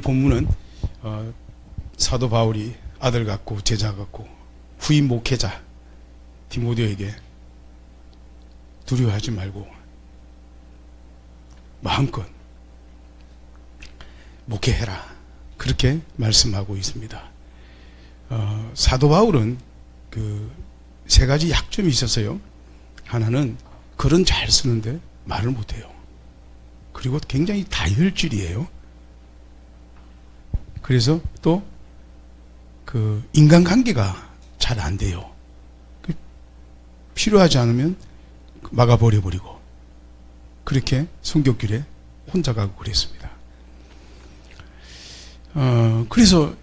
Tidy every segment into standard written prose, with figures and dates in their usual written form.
본문은 사도 바울이 아들 같고 제자 같고 후임 목회자 디모데에게 두려워하지 말고 마음껏 목회해라, 그렇게 말씀하고 있습니다. 사도 바울은 그 세 가지 약점이 있었어요. 하나는 글은 잘 쓰는데 말을 못해요. 그리고 굉장히 다혈질이에요. 그래서 또 그 인간관계가 잘 안 돼요. 필요하지 않으면 막아버려버리고 그렇게 성경길에 혼자 가고 그랬습니다. 그래서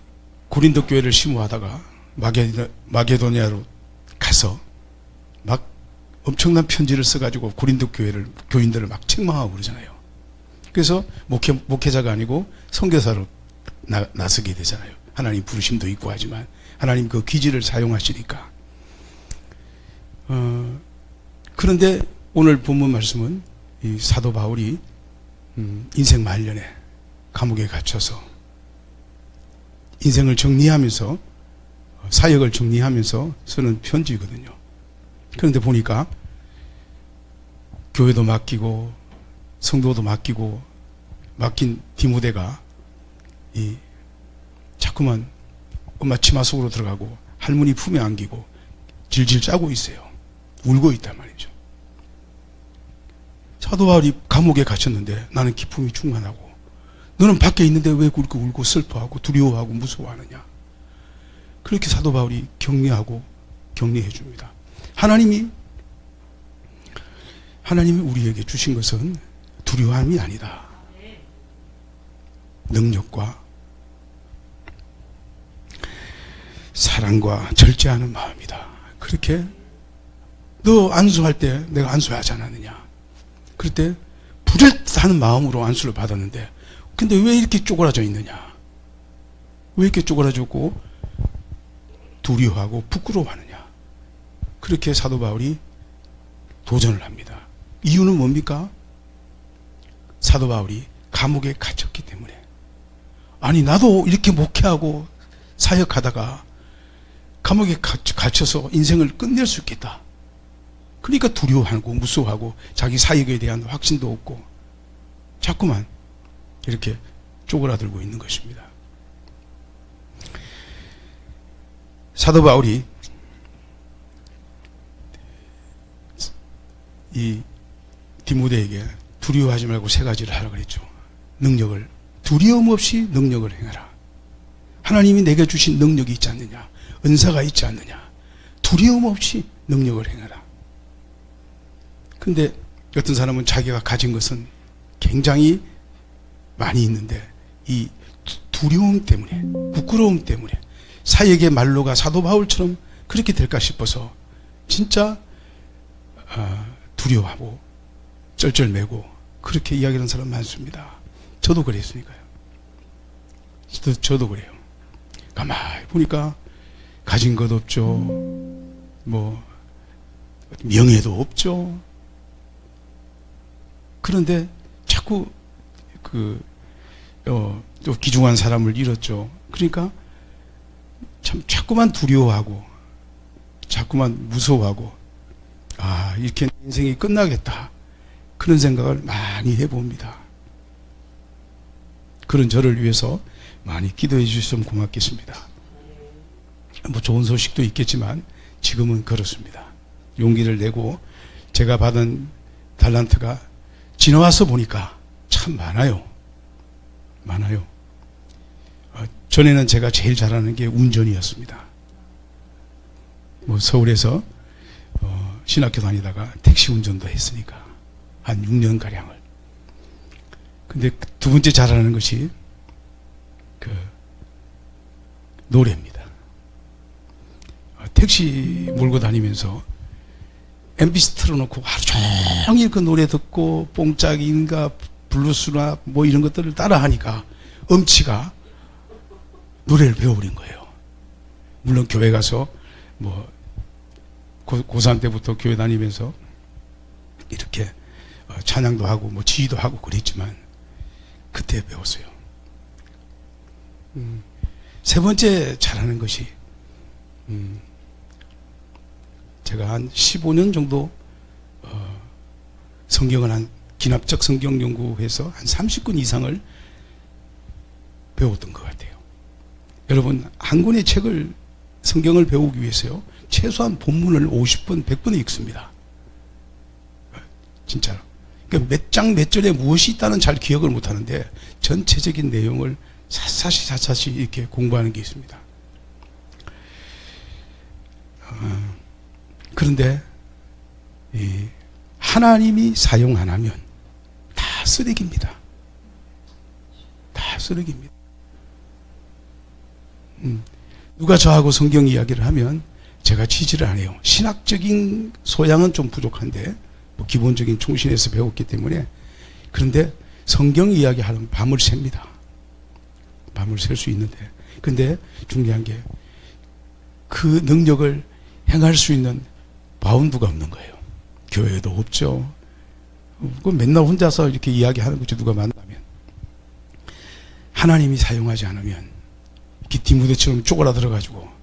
고린도 교회를 심호하다가 마게도니아로 가서 막 엄청난 편지를 써가지고 고린도 교인들을 막 책망하고 그러잖아요. 그래서 목회자가 아니고 선교사로 나서게 되잖아요. 하나님 부르심도 있고 하지만 하나님 그 기질을 사용하시니까. 그런데 오늘 본문 말씀은 이 사도 바울이 인생 말년에 감옥에 갇혀서 인생을 정리하면서 사역을 정리하면서 쓰는 편지거든요. 그런데 보니까 교회도 맡기고 성도도 맡기고 맡긴 디모데가 자꾸만 엄마 치마 속으로 들어가고 할머니 품에 안기고 질질 짜고 있어요. 울고 있단 말이죠. 사도 바울이 감옥에 갇혔는데 나는 기쁨이 충만하고 너는 밖에 있는데 왜 그렇게 울고 슬퍼하고 두려워하고 무서워하느냐. 그렇게 사도 바울이 격려하고 격려해 줍니다. 하나님이 우리에게 주신 것은 두려움이 아니다. 능력과 사랑과 절제하는 마음이다. 그렇게 너 안수할 때 내가 안수하지 않았느냐. 그럴 때 부절하는 마음으로 안수를 받았는데 근데 왜 이렇게 쪼그라져 있느냐. 왜 이렇게 쪼그라졌고 두려워하고 부끄러워하느냐. 그렇게 사도 바울이 도전을 합니다. 이유는 뭡니까? 사도 바울이 감옥에 갇혔기 때문에. 아니 나도 이렇게 목회하고 사역하다가 감옥에 갇혀서 인생을 끝낼 수 있겠다. 그러니까 두려워하고 무서워하고 자기 사역에 대한 확신도 없고 자꾸만 이렇게 쪼그라들고 있는 것입니다. 사도 바울이 이 디모데에게 두려워하지 말고 세 가지를 하라고 그랬죠. 능력을, 두려움 없이 능력을 행하라. 하나님이 내게 주신 능력이 있지 않느냐, 은사가 있지 않느냐, 두려움 없이 능력을 행하라. 근데 어떤 사람은 자기가 가진 것은 굉장히 많이 있는데 이 두려움 때문에, 부끄러움 때문에 사역의 말로가 사도 바울처럼 그렇게 될까 싶어서 진짜 두려워하고 쩔쩔매고 그렇게 이야기하는 사람 많습니다. 저도 그랬으니까요. 저도 그래요. 가만히 보니까 가진 것 없죠. 뭐 명예도 없죠. 그런데 자꾸 또 귀중한 사람을 잃었죠. 그러니까 참 자꾸만 두려워하고 자꾸만 무서워하고 이렇게 인생이 끝나겠다. 그런 생각을 많이 해봅니다. 그런 저를 위해서 많이 기도해 주셨으면 고맙겠습니다. 뭐 좋은 소식도 있겠지만 지금은 그렇습니다. 용기를 내고 제가 받은 달란트가 지나와서 보니까 참 많아요. 전에는 제가 제일 잘하는 게 운전이었습니다. 뭐 서울에서 신학교 다니다가 택시 운전도 했으니까 한 6년가량을. 근데 두 번째 잘하는 것이 노래입니다. 택시 몰고 다니면서 MBC 틀어놓고 하루 종일 그 노래 듣고 뽕짝인가 블루스나 뭐 이런 것들을 따라하니까 음치가 노래를 배워버린 거예요. 물론 교회 가서 뭐 고3 때부터 교회 다니면서 이렇게 찬양도 하고 뭐 지휘도 하고 그랬지만 그때 배웠어요. 세 번째 잘하는 것이, 제가 한 15년 정도 성경을 한 기납적 성경 연구해서 한 30권 이상을 배웠던 것 같아요. 여러분, 한 권의 책을, 성경을 배우기 위해서요, 최소한 본문을 50번, 100번 읽습니다. 진짜로. 그러니까 몇 장 몇 절에 무엇이 있다는 잘 기억을 못 하는데 전체적인 내용을 사사시 이렇게 공부하는 게 있습니다. 그런데 하나님이 사용 안 하면 다 쓰레기입니다. 다 쓰레기입니다. 누가 저하고 성경 이야기를 하면 제가 지지를 안 해요. 신학적인 소양은 좀 부족한데 뭐 기본적인 총신에서 배웠기 때문에. 그런데 성경 이야기하면 밤을 셉니다. 밤을 셀 수 있는데, 근데 중요한 게 그 능력을 행할 수 있는 바운드가 없는 거예요. 교회도 없죠. 맨날 혼자서 이렇게 이야기하는 거죠. 누가 만나면. 하나님이 사용하지 않으면 디무데처럼 쪼그라들어가지고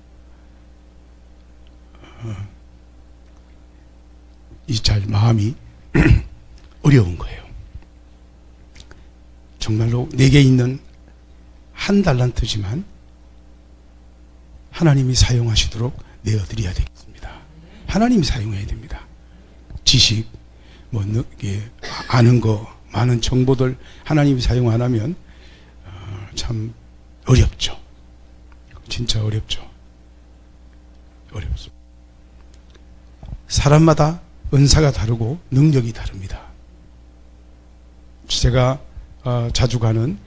이 잘 마음이 어려운 거예요. 정말로 내게 있는 한 달란트지만 하나님이 사용하시도록 내어드려야 되겠습니다. 하나님이 사용해야 됩니다. 지식, 뭐 아는 거, 많은 정보들 하나님이 사용 안 하면 참 어렵죠. 진짜 어렵죠. 어렵습니다. 사람마다 은사가 다르고 능력이 다릅니다. 제가 자주 가는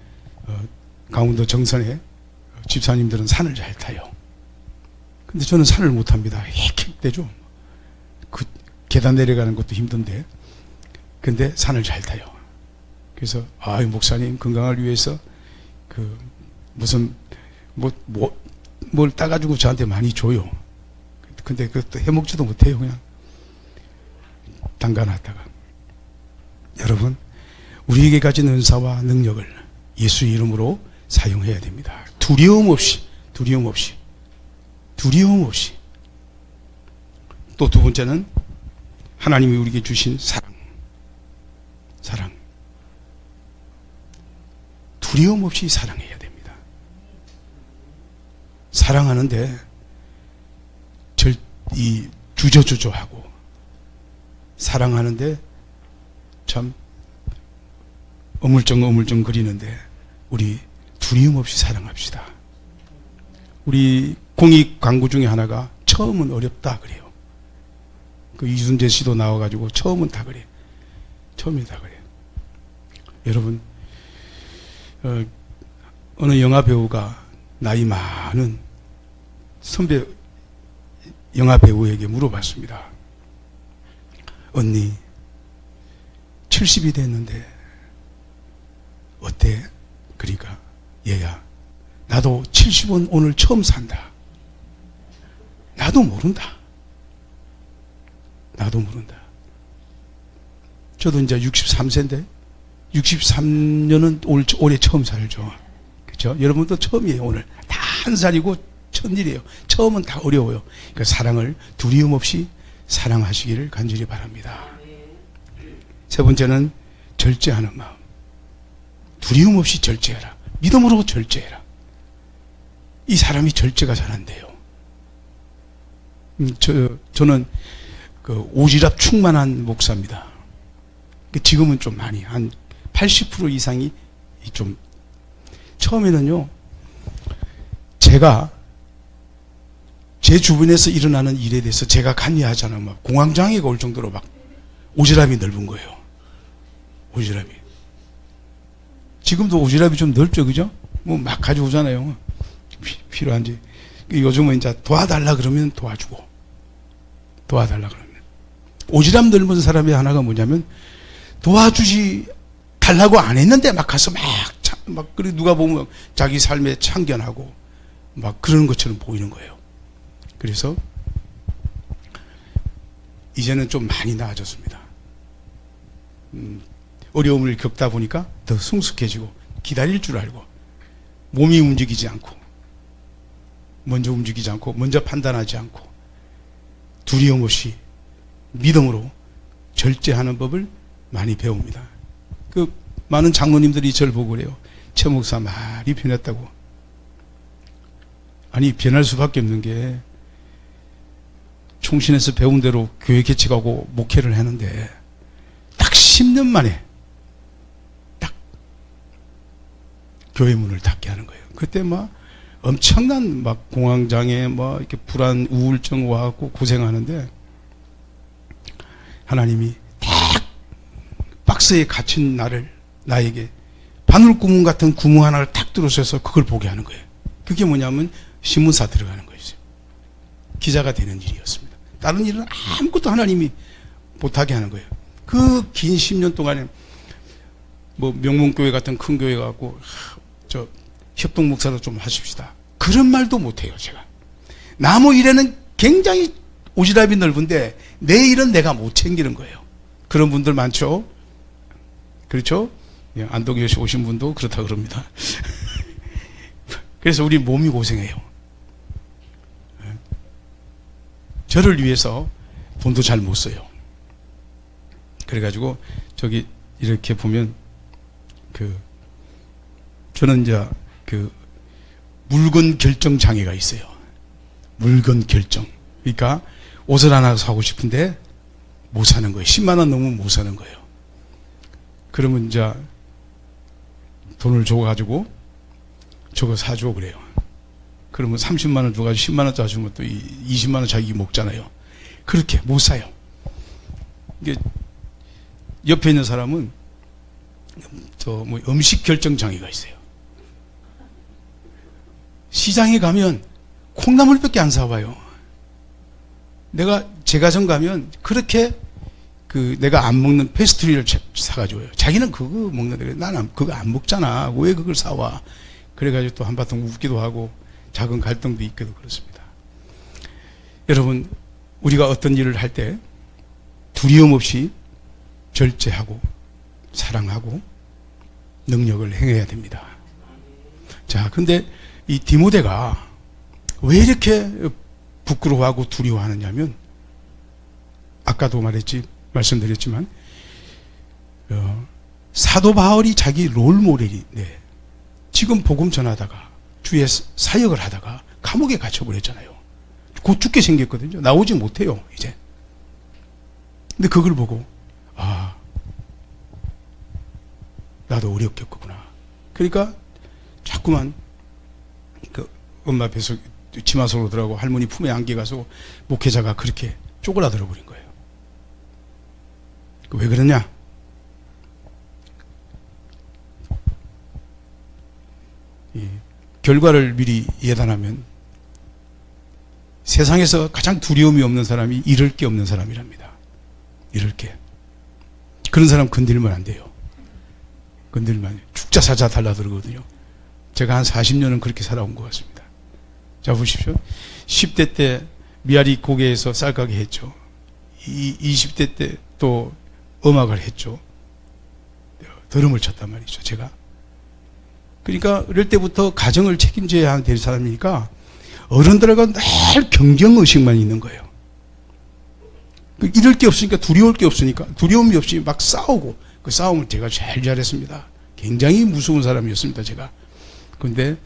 강원도 정선에 집사님들은 산을 잘 타요. 근데 저는 산을 못 탑니다. 헥헥대죠. 그 계단 내려가는 것도 힘든데, 근데 산을 잘 타요. 그래서 목사님 건강을 위해서 무슨 뭘 따가지고 저한테 많이 줘요. 근데 그것도 해먹지도 못해요. 그냥 담가놨다가. 여러분, 우리에게 가진 은사와 능력을 예수 이름으로 사용해야 됩니다. 두려움 없이. 또 두 번째는 하나님이 우리에게 주신 사랑. 두려움 없이 사랑해야 됩니다. 사랑하는데 주저주저하고, 사랑하는데 참 어물쩡 거리는데 우리 두려움 없이 사랑합시다. 우리 공익 광고 중에 하나가 처음은 어렵다 그래요. 그 이순재 씨도 나와가지고 처음이 다 그래요. 여러분, 어느 영화 배우가 나이 많은 선배 영화 배우에게 물어봤습니다. 언니 70이 됐는데 어때? 그러니까 얘야, 나도 70은 오늘 처음 산다. 나도 모른다. 저도 이제 63세인데 63년은 올해 처음 살죠. 그렇죠? 여러분도 처음이에요. 오늘 다 한 살이고 첫일이에요. 처음은 다 어려워요. 그러니까 사랑을 두려움 없이 사랑하시기를 간절히 바랍니다. 세 번째는 절제하는 마음. 두려움 없이 절제해라. 믿음으로 절제해라. 이 사람이 절제가 잘 안 돼요. 저는 오지랖 충만한 목사입니다. 지금은 좀 많이, 한 80% 이상이 좀, 처음에는요, 제가 제 주변에서 일어나는 일에 대해서 제가 관여하잖아요. 막 공황장애가 올 정도로 막 오지랖이 넓은 거예요. 오지랖이. 지금도 오지랖이 좀 넓죠, 그죠? 뭐 막 가져오잖아요. 필요한지. 요즘은 이제 도와달라 그러면 도와주고, 도와달라 그러면. 오지랖 넓은 사람의 하나가 뭐냐면, 도와주지 달라고 안 했는데 막 가서 그리고 누가 보면 자기 삶에 참견하고 막 그런 것처럼 보이는 거예요. 그래서 이제는 좀 많이 나아졌습니다. 어려움을 겪다 보니까 더 성숙해지고 기다릴 줄 알고 몸이 움직이지 않고, 먼저 움직이지 않고, 먼저 판단하지 않고, 두려움 없이 믿음으로 절제하는 법을 많이 배웁니다. 그 많은 장로님들이 저를 보고 그래요. 최 목사 많이 변했다고. 아니, 변할 수밖에 없는 게 총신에서 배운 대로 교회 개척하고 목회를 하는데 딱 10년 만에 딱 교회 문을 닫게 하는 거예요. 그때 막 엄청난 막 공황장애, 뭐 이렇게 불안, 우울증 와갖고 고생하는데 하나님이 딱 박스에 갇힌 나에게 바늘구멍 같은 구멍 하나를 탁 뚫어서 그걸 보게 하는 거예요. 그게 뭐냐면 신문사 들어가는 거였어요. 기자가 되는 일이었습니다. 다른 일은 아무것도 하나님이 못하게 하는 거예요. 그 긴 10년 동안에 뭐 명문교회 같은 큰 교회 가고 저 협동 목사도 좀 하십시다. 그런 말도 못해요. 제가 나무 일에는 굉장히 오지랖이 넓은데 내 일은 내가 못 챙기는 거예요. 그런 분들 많죠. 그렇죠? 안동에 오신 분도 그렇다 그럽니다. 그래서 우리 몸이 고생해요. 저를 위해서 돈도 잘 못 써요. 그래가지고 저기 이렇게 보면 저는 이제 물건 결정 장애가 있어요. 물건 결정. 그러니까 옷을 하나 사고 싶은데 못 사는 거예요. 10만 원 넘으면 못 사는 거예요. 그러면 이제 돈을 줘가지고 저거 사줘 그래요. 그러면 30만 원 줘가지고 10만 원 짜주면 또 20만 원 자기 먹잖아요. 그렇게 못 사요. 이게 옆에 있는 사람은 뭐 음식 결정 장애가 있어요. 시장에 가면 콩나물밖에 안 사와요. 내가 제과점 가면 그렇게 내가 안 먹는 페스트리를 사가지고요. 자기는 그거 먹는데 나는 그거 안 먹잖아. 왜 그걸 사와? 그래가지고 또 한바탕 웃기도 하고 작은 갈등도 있기도 그렇습니다. 여러분, 우리가 어떤 일을 할 때 두려움 없이 절제하고 사랑하고 능력을 행해야 됩니다. 자, 근데 이 디모데가 왜 이렇게 부끄러워하고 두려워하느냐면 아까도 말씀드렸지만 사도 바울이 자기 롤모델인데 지금 복음 전하다가 주의 사역을 하다가 감옥에 갇혀버렸잖아요. 곧 죽게 생겼거든요. 나오지 못해요 이제. 근데 그걸 보고 나도 어렵겠구나. 그러니까 자꾸만 엄마 뱃속 치마 속으로 들어가고 할머니 품에 안겨 가서 목회자가 그렇게 쪼그라들어 버린 거예요. 왜 그러냐? 결과를 미리 예단하면 세상에서 가장 두려움이 없는 사람이 잃을 게 없는 사람이랍니다. 잃을 게. 그런 사람 건들면 안 돼요. 건들면 죽자 사자 달라들거든요. 제가 한 40년은 그렇게 살아온 것 같습니다. 자, 보십시오. 10대 때 미아리 고개에서 쌀가게 했죠. 20대 때 또 음악을 했죠. 드럼을 쳤단 말이죠, 제가. 그러니까 어릴 때부터 가정을 책임져야 될 사람이니까 어른들과 늘 경쟁의식만 있는 거예요. 잃을 게 없으니까 두려울 게 없으니까 두려움이 없이 막 싸우고 그 싸움을 제가 제일 잘했습니다. 굉장히 무서운 사람이었습니다, 제가. 그런데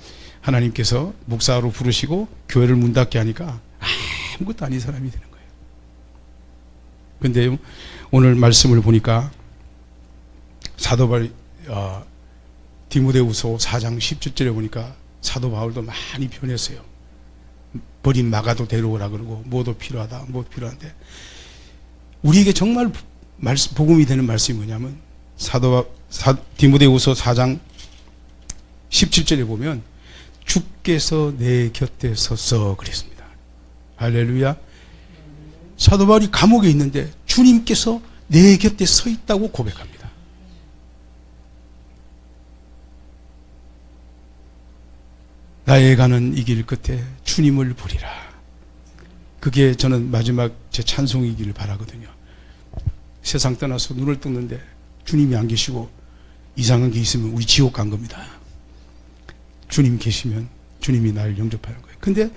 하나님께서 목사로 부르시고 교회를 문 닫게 하니까 아무것도 아닌 사람이 되는 거예요. 그런데 오늘 말씀을 보니까 사도 바울 디모데후서 4장 17절에 보니까 사도 바울도 많이 변했어요. 버린 마가도 데려오라 그러고 뭐도 필요하다, 뭐 필요한데 우리에게 정말 복음이 되는 말씀이 뭐냐면 디모데후서 4장 17절에 보면 주께서 내 곁에 서서 그랬습니다. 할렐루야. 사도 바울이 감옥에 있는데 주님께서 내 곁에 서 있다고 고백합니다. 나의 가는 이 길 끝에 주님을 보리라. 그게 저는 마지막 제 찬송이기를 바라거든요. 세상 떠나서 눈을 뜨는데 주님이 안 계시고 이상한 게 있으면 우리 지옥 간 겁니다. 주님 계시면 주님이 나를 영접하는 거예요. 근데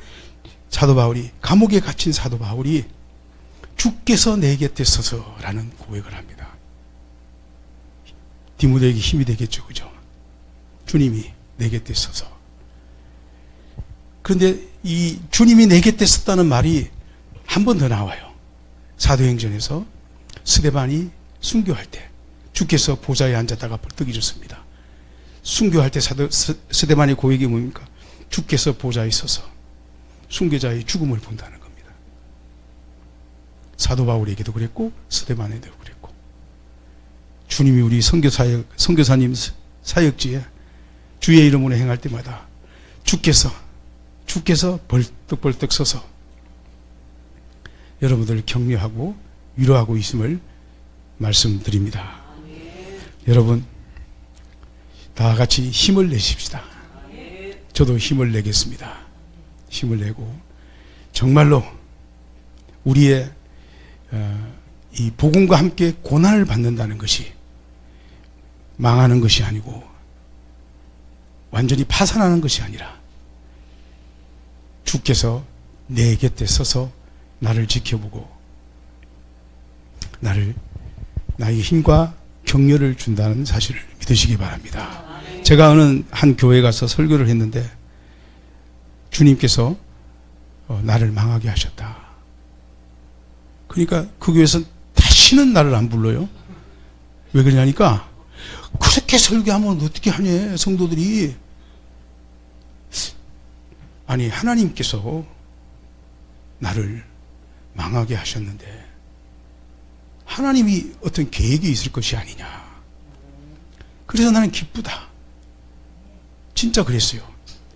사도 바울이, 감옥에 갇힌 사도 바울이 주께서 내 곁에 서서라는 고백을 합니다. 디모데에게 힘이 되겠죠, 그죠? 주님이 내 곁에 서서. 그런데 이 주님이 내 곁에 섰다는 말이 한 번 더 나와요. 사도행전에서 스데반이 순교할 때 주께서 보좌에 앉았다가 벌떡 일었습니다. 순교할 때 스데반의 고백이 뭡니까? 주께서 보좌에 서서 순교자의 죽음을 본다는 겁니다. 사도 바울에게도 그랬고 스데반에도 그랬고, 주님이 우리 선교사님 사역지에 주의 이름으로 행할 때마다 주께서 벌떡벌떡 서서 여러분들을 격려하고 위로하고 있음을 말씀드립니다. 여러분, 다 같이 힘을 내십시다. 저도 힘을 내겠습니다. 힘을 내고 정말로 우리의 이 복음과 함께 고난을 받는다는 것이 망하는 것이 아니고 완전히 파산하는 것이 아니라 주께서 내 곁에 서서 나를 지켜보고 나의 힘과 격려를 준다는 사실을 믿으시기 바랍니다. 제가 어느 한 교회에 가서 설교를 했는데 주님께서 나를 망하게 하셨다. 그러니까 그 교회에서 다시는 나를 안 불러요. 왜 그러냐니까, 그렇게 설교하면 어떻게 하냐 성도들이. 아니, 하나님께서 나를 망하게 하셨는데 하나님이 어떤 계획이 있을 것이 아니냐. 그래서 나는 기쁘다. 진짜 그랬어요.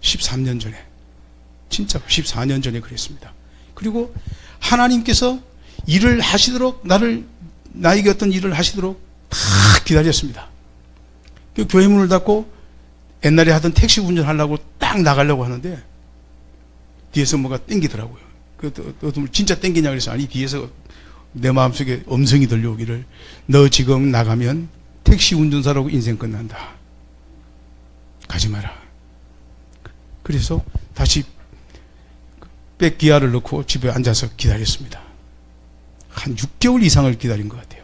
13년 전에. 진짜 14년 전에 그랬습니다. 그리고 하나님께서 일을 하시도록 나에게 어떤 일을 하시도록 다 기다렸습니다. 그 교회 문을 닫고 옛날에 하던 택시 운전하려고 딱 나가려고 하는데 뒤에서 뭐가 땡기더라고요. 진짜 땡기냐 그래서, 아니 뒤에서 내 마음속에 음성이 들려오기를, 너 지금 나가면 택시 운전사라고 인생 끝난다. 가지 마라. 그래서 다시 백기아를 넣고 집에 앉아서 기다렸습니다. 한 6개월 이상을 기다린 것 같아요.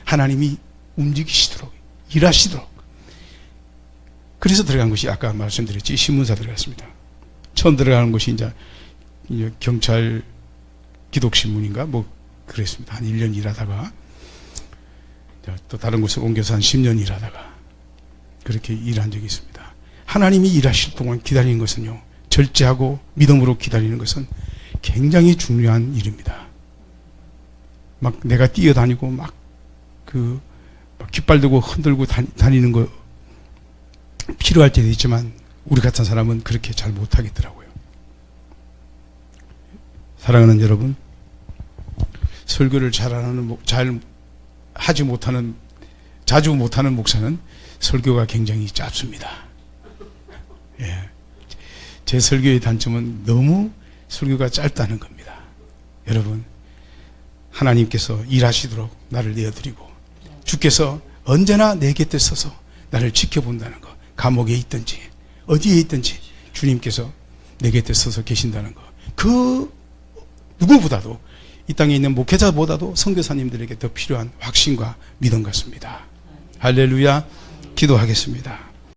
하나님이 움직이시도록, 일하시도록. 그래서 들어간 것이 아까 말씀드렸지, 신문사 들어갔습니다. 처음 들어가는 것이 이제 경찰 기독신문인가 뭐 그랬습니다. 한 1년 일하다가 또 다른 곳에 옮겨서 한 10년 일하다가 그렇게 일한 적이 있습니다. 하나님이 일하실 동안 기다리는 것은요, 절제하고 믿음으로 기다리는 것은 굉장히 중요한 일입니다. 막 내가 뛰어다니고 막 깃발 들고 흔들고 다니는 거 필요할 때도 있지만 우리 같은 사람은 그렇게 잘 못하겠더라고요. 사랑하는 여러분, 설교를 잘 하지 못하는, 자주 못하는 목사는 설교가 굉장히 짧습니다. 예. 제 설교의 단점은 너무 설교가 짧다는 겁니다. 여러분, 하나님께서 일하시도록 나를 내어드리고 주께서 언제나 내 곁에 서서 나를 지켜본다는 것, 감옥에 있든지 어디에 있든지 주님께서 내 곁에 서서 계신다는 것, 그 누구보다도, 이 땅에 있는 목회자보다도 선교사님들에게 더 필요한 확신과 믿음 같습니다. 할렐루야. 기도하겠습니다.